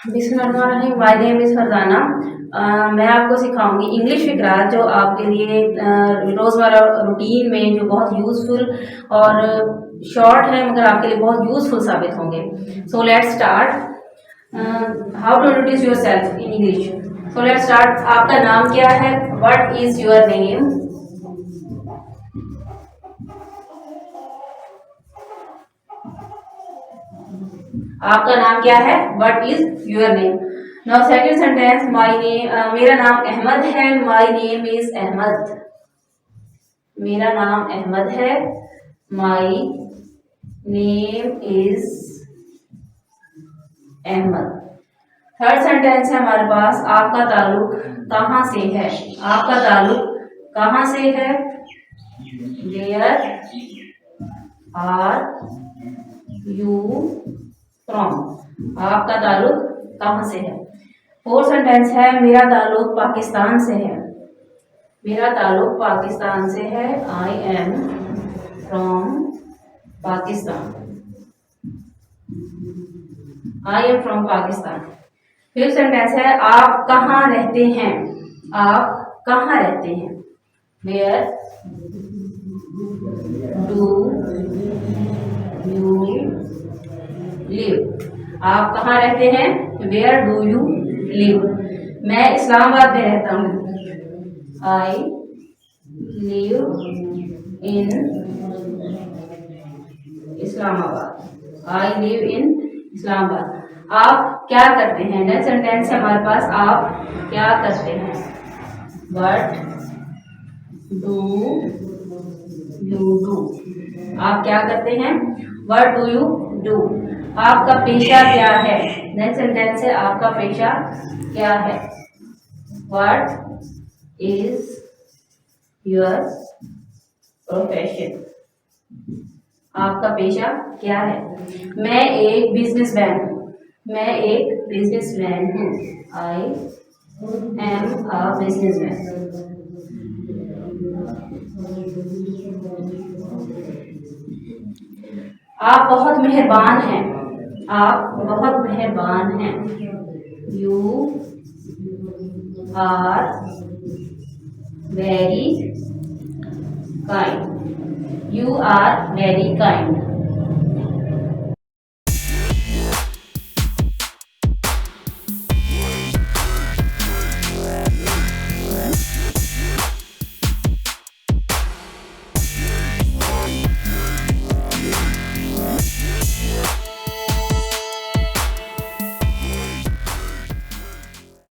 बिस्मिल्लाहिर्रहमानिर्रहीम। My name is Farzana. मैं आपको सिखाऊंगी इंग्लिश फिक्रात जो आपके लिए रोज़मर्रा रूटीन में जो बहुत यूज़फुल और शॉर्ट है मगर आपके लिए बहुत यूज़फुल साबित होंगे। So let's start. How to introduce yourself in English. So let's start. आपका नाम क्या है? What is your name? आपका नाम क्या है? What is your name? Now second sentence, my name, मेरा नाम अहमद है। My name is Ahmed. मेरा नाम अहमद है। My name is Ahmed. Third sentence है हमारे पास, आपका ताल्लुक कहाँ से है? आपका ताल्लुक कहाँ से है? Where are you from? आपका ताल्लुक कहाँ से है? फोर्थ सेंटेंस है, मेरा ताल्लुक पाकिस्तान से है। मेरा ताल्लुक पाकिस्तान से है। I am from Pakistan. I am from Pakistan. Fifth sentence है, आप कहाँ रहते हैं? आप कहाँ रहते हैं? Where do you live? आप कहाँ रहते हैं? Where do you live? मैं इस्लामाबाद में रहता हूँ। I live in Islamabad. I live in Islamabad. आप क्या करते हैं? नेक्स्ट सेंटेंस है हमारे पास, आप क्या करते हैं? What do you do? आप क्या करते हैं? What do you do? आपका पेशा क्या है? नेक्स्ट सेंटेंस है, आपका पेशा क्या है? What is your profession? आपका पेशा क्या है? मैं एक बिजनेसमैन हूँ। मैं एक बिजनेसमैन हूँ। I am a businessman. आप बहुत मेहरबान हैं। आप बहुत मेहरबान हैं। You are very kind. You are very kind.